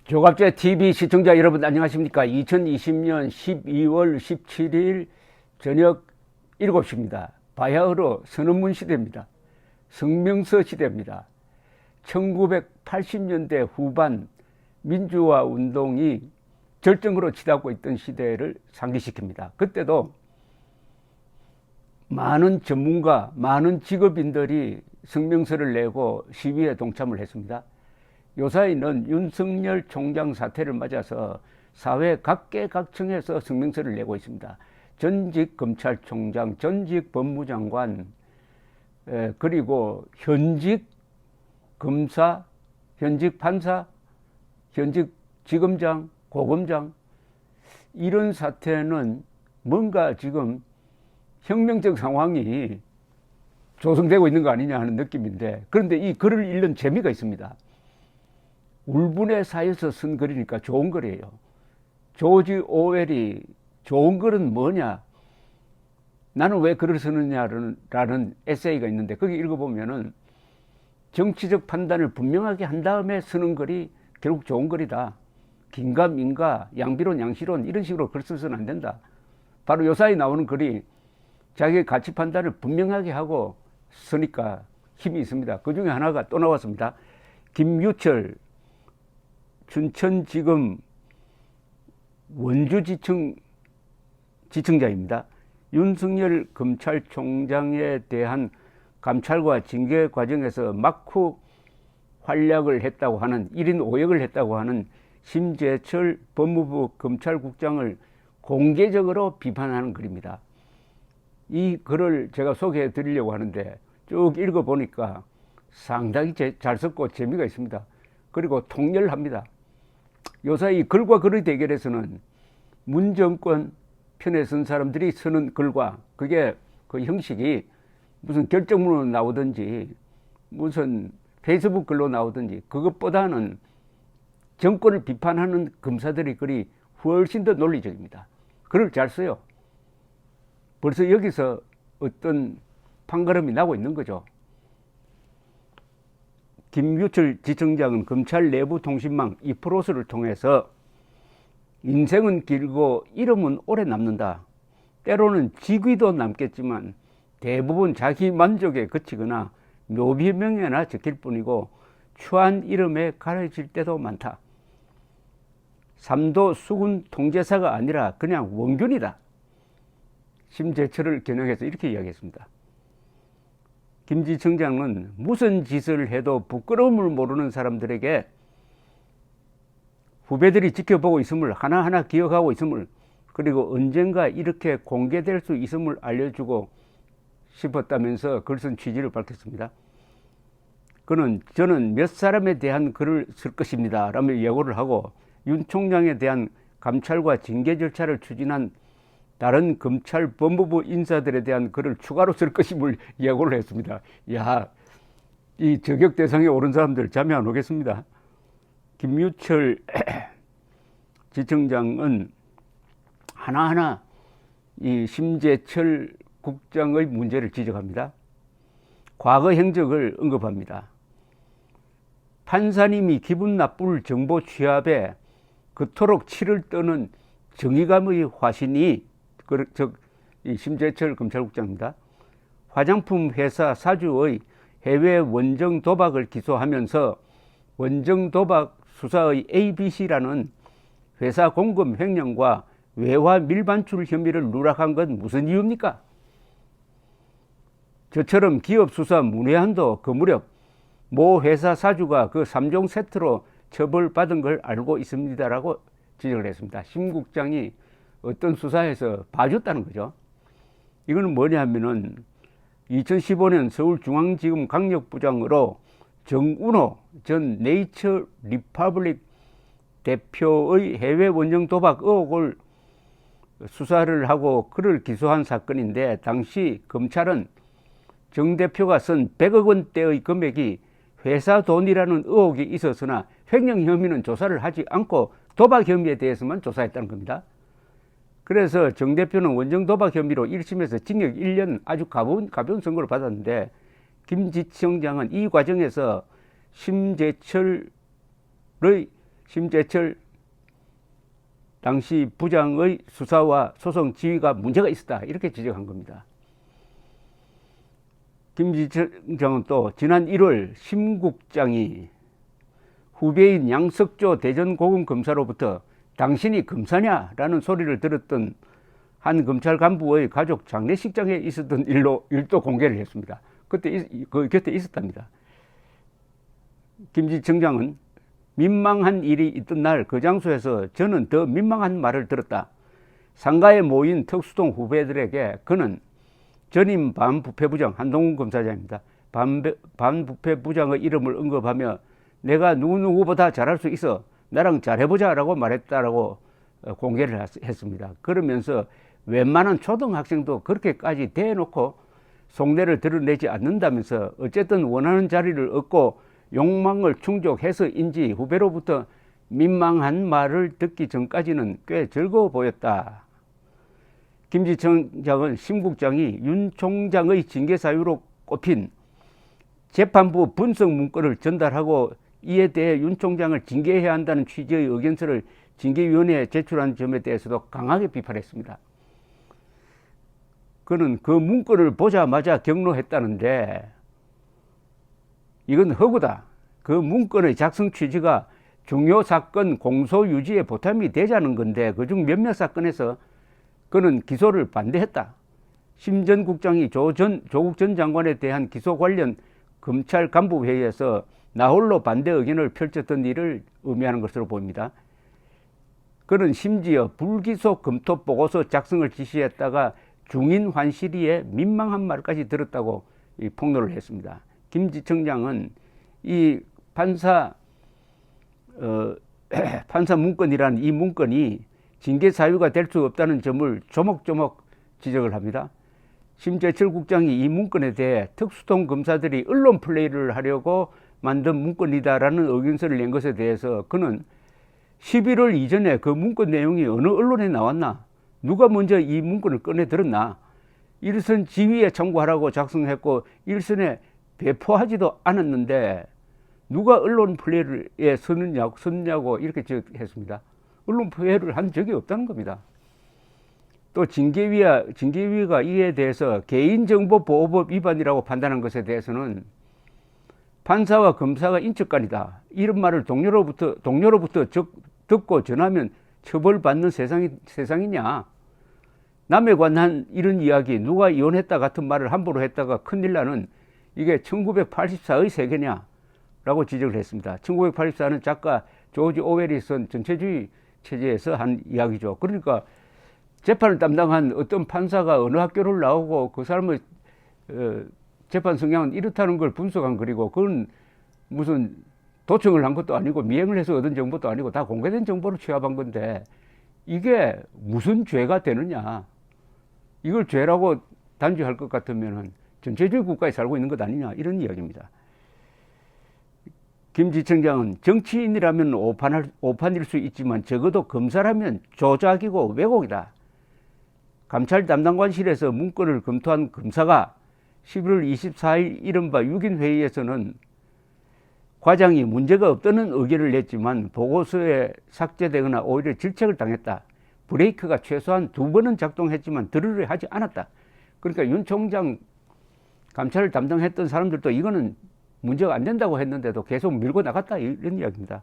조갑제 TV 시청자 여러분 안녕하십니까? 2020년 12월 17일 저녁 7시입니다. 바야흐로 선언문 시대입니다. 성명서 시대입니다. 1980년대 후반 민주화 운동이 절정으로 치닫고 있던 시대를 상기시킵니다. 그때도 많은 전문가, 많은 직업인들이 성명서를 내고 시위에 동참을 했습니다. 요사이는 윤석열 총장 사태를 맞아서 사회 각계각층에서 성명서를 내고 있습니다. 전직 검찰총장, 전직 법무장관, 그리고 현직 검사, 현직 판사, 현직 지검장, 고검장, 이런 사태는 뭔가 지금 혁명적 상황이 조성되고 있는 거 아니냐 하는 느낌인데, 그런데 이 글을 읽는 재미가 있습니다. 울분의 사이에서 쓴 글이니까 좋은 글이에요. 조지 오웰이 좋은 글은 뭐냐, 나는 왜 글을 쓰느냐라는 에세이가 있는데, 거기 읽어보면은 정치적 판단을 분명하게 한 다음에 쓰는 글이 결국 좋은 글이다. 긴가 민가, 양비론 양시론 이런 식으로 글 써서는 안 된다. 바로 요사이 나오는 글이 자기의 가치 판단을 분명하게 하고 쓰니까 힘이 있습니다. 그 중에 하나가 또 나왔습니다. 김유철 춘천지검 원주지청장입니다. 윤석열 검찰총장에 대한 감찰과 징계 과정에서 막후 활약을 했다고 하는 1인 5역을 했다고 하는 심재철 법무부 검찰국장을 공개적으로 비판하는 글입니다. 이 글을 제가 소개해 드리려고 하는데 쭉 읽어보니까 상당히 잘 썼고 재미가 있습니다. 그리고 통렬합니다. 요사이 글과 글의 대결에서는 문정권 편에 선 사람들이 쓰는 글과 그게 그 형식이 무슨 결정문으로 나오든지 무슨 페이스북 글로 나오든지 그것보다는 정권을 비판하는 검사들의 글이 훨씬 더 논리적입니다. 글을 잘 써요. 벌써 여기서 어떤 판가름이 나고 있는 거죠. 김유철 지청장은 검찰 내부 통신망 이프로스를 통해서 인생은 길고 이름은 오래 남는다. 때로는 직위도 남겠지만 대부분 자기 만족에 그치거나 묘비명예나 적힐 뿐이고 추한 이름에 가려질 때도 많다. 삼도 수군 통제사가 아니라 그냥 원균이다. 심재철을 겨냥해서 이렇게 이야기했습니다. 김 지청장은 무슨 짓을 해도 부끄러움을 모르는 사람들에게 후배들이 지켜보고 있음을 하나하나 기억하고 있음을, 그리고 언젠가 이렇게 공개될 수 있음을 알려주고 싶었다면서 글 쓴 취지를 밝혔습니다. 그는 저는 몇 사람에 대한 글을 쓸 것입니다 라며 예고를 하고 윤 총장에 대한 감찰과 징계 절차를 추진한 다른 검찰 법무부 인사들에 대한 글을 추가로 쓸 것임을 예고를 했습니다. 야, 이 저격 대상에 오른 사람들 잠이 안 오겠습니다. 김유철 지청장은 하나하나 이 심재철 국장의 문제를 지적합니다. 과거 행적을 언급합니다. 판사님이 기분 나쁠 정보 취합에 그토록 치를 떠는 정의감의 화신이 이 심재철 검찰국장입니다. 화장품 회사 사주의 해외 원정 도박을 기소하면서 원정 도박 수사의 ABC라는 회사 공금 횡령과 외화 밀반출 혐의를 누락한 건 무슨 이유입니까? 저처럼 기업 수사 문외한도 그 무렵 모 회사 사주가 그 3종 세트로 처벌받은 걸 알고 있습니다라고 지적을 했습니다. 심 국장이 어떤 수사에서 봐줬다는 거죠. 이거는 뭐냐 하면은 2015년 서울중앙지검 강력부장으로 정운호 전 네이처 리퍼블릭 대표의 해외 원정 도박 의혹을 수사를 하고 그를 기소한 사건인데, 당시 검찰은 정 대표가 쓴 100억 원대의 금액이 회사 돈이라는 의혹이 있었으나 횡령 혐의는 조사를 하지 않고 도박 혐의에 대해서만 조사했다는 겁니다. 그래서 정 대표는 원정 도박 혐의로 1심에서 징역 1년 아주 가벼운 선고를 받았는데, 김 지청장은 이 과정에서 심재철의 심재철 당시 부장의 수사와 소송 지휘가 문제가 있었다, 이렇게 지적한 겁니다. 김지청장은 또 지난 1월 심 국장이 후배인 양석조 대전고검검사로부터 당신이 검사냐라는 소리를 들었던 한 검찰 간부의 가족 장례식장에 있었던 일도 공개를 했습니다. 그때 그 곁에 있었답니다. 김지청장은 민망한 일이 있던 날 그 장소에서 저는 더 민망한 말을 들었다. 상가에 모인 특수동 후배들에게 그는 전임 반부패부장 한동훈 검사장입니다. 반부패부장의 이름을 언급하며 내가 누구보다 잘할 수 있어, 나랑 잘해보자 라고 말했다라고 공개를 했습니다. 그러면서 웬만한 초등학생도 그렇게까지 대놓고 속내를 드러내지 않는다면서 어쨌든 원하는 자리를 얻고 욕망을 충족해서인지 후배로부터 민망한 말을 듣기 전까지는 꽤 즐거워 보였다. 김지청장은 심 국장이 윤 총장의 징계 사유로 꼽힌 재판부 분석 문건을 전달하고 이에 대해 윤 총장을 징계해야 한다는 취지의 의견서를 징계위원회에 제출한 점에 대해서도 강하게 비판했습니다. 그는 그 문건을 보자마자 경로했다는데 이건 허구다. 그 문건의 작성 취지가 중요 사건 공소 유지에 보탬이 되자는 건데 그중 몇몇 사건에서 그는 기소를 반대했다. 심 전 국장이 조국 전 장관에 대한 기소 관련 검찰 간부 회의에서 나홀로 반대 의견을 펼쳤던 일을 의미하는 것으로 보입니다. 그는 심지어 불기소 검토 보고서 작성을 지시했다가 중인 환시리에 민망한 말까지 들었다고 폭로를 했습니다. 김지청장은 이 판사 문건이라는 이 문건이 징계 사유가 될 수 없다는 점을 조목조목 지적을 합니다. 심재철 국장이 이 문건에 대해 특수통 검사들이 언론 플레이를 하려고 만든 문건이다라는 의견서를 낸 것에 대해서 그는 11월 이전에 그 문건 내용이 어느 언론에 나왔나? 누가 먼저 이 문건을 꺼내 들었나? 일선 지휘에 참고하라고 작성했고 일선에 배포하지도 않았는데 누가 언론 플레이에 섰냐고 이렇게 지적했습니다. 언론 플레이를 한 적이 없다는 겁니다. 또 징계위가 이에 대해서 개인정보보호법 위반이라고 판단한 것에 대해서는 판사와 검사가 인척간이다, 이런 말을 동료로부터 듣고 전하면 처벌받는 세상이냐? 남에 관한 이런 이야기, 누가 이혼했다 같은 말을 함부로 했다가 큰일 나는 이게 1984의 세계냐? 라고 지적을 했습니다. 1984는 작가 조지 오웰이 쓴 전체주의 체제에서 한 이야기죠. 그러니까 재판을 담당한 어떤 판사가 어느 학교를 나오고 그 사람의 재판 성향은 이렇다는 걸 분석한 글이고, 그건 무슨 도청을 한 것도 아니고 미행을 해서 얻은 정보도 아니고 다 공개된 정보를 취합한 건데 이게 무슨 죄가 되느냐? 이걸 죄라고 단죄할 것 같으면 전체주의 국가에 살고 있는 것 아니냐, 이런 이야기입니다. 김지청장은 정치인이라면 오판일 수 있지만 적어도 검사라면 조작이고 왜곡이다. 감찰 담당관실에서 문건을 검토한 검사가 11월 24일 이른바 6인 회의에서는 과장이 문제가 없다는 의견을 냈지만 보고서에 삭제되거나 오히려 질책을 당했다. 브레이크가 최소한 2번은 작동했지만 들으려 하지 않았다. 그러니까 윤 총장 감찰을 담당했던 사람들도 이거는 문제가 안 된다고 했는데도 계속 밀고 나갔다, 이런 이야기입니다.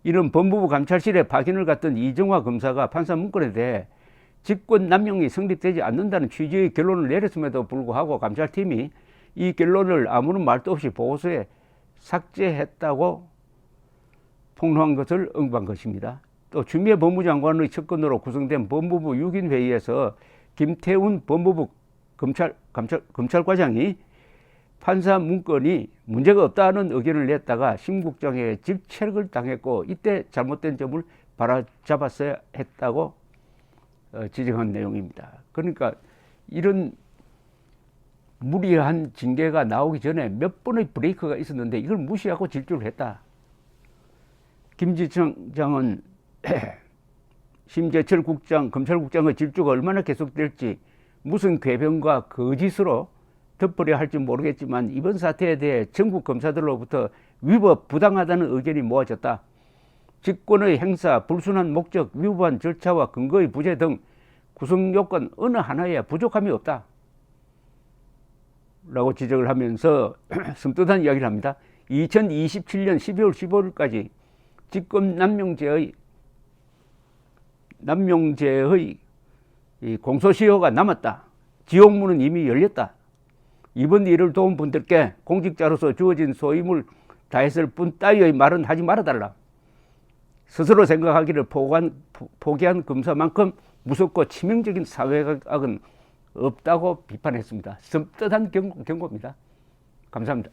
이런 법무부 감찰실에 파견을 갔던 이정화 검사가 판사 문건에 대해 직권 남용이 성립되지 않는다는 취지의 결론을 내렸음에도 불구하고 감찰팀이 이 결론을 아무런 말도 없이 보고서에 삭제했다고 폭로한 것을 언급한 것입니다. 또 추미애 법무장관의 측근으로 구성된 법무부 6인 회의에서 김태훈 법무부 검찰과장이 판사 문건이 문제가 없다는 의견을 냈다가 심 국장에게 질책을 당했고 이때 잘못된 점을 바로잡았어야 했다고 지적한 내용입니다. 그러니까 이런 무리한 징계가 나오기 전에 몇 번의 브레이크가 있었는데 이걸 무시하고 질주를 했다. 김지청장은 심재철 국장, 검찰국장의 질주가 얼마나 계속될지 무슨 궤변과 거짓으로 덮으려 할지 모르겠지만 이번 사태에 대해 전국 검사들로부터 위법 부당하다는 의견이 모아졌다. 직권의 행사, 불순한 목적, 위법한 절차와 근거의 부재 등 구성 요건 어느 하나에 부족함이 없다 라고 지적을 하면서 섬뜩한 이야기를 합니다. 2027년 12월 15일까지 직권 남용죄의 공소시효가 남았다. 지옥문은 이미 열렸다. 이번 일을 도운 분들께 공직자로서 주어진 소임을 다했을 뿐 따위의 말은 하지 말아달라. 스스로 생각하기를 포기한 검사만큼 무섭고 치명적인 사회악은 없다고 비판했습니다. 섬뜩한 경고입니다. 감사합니다.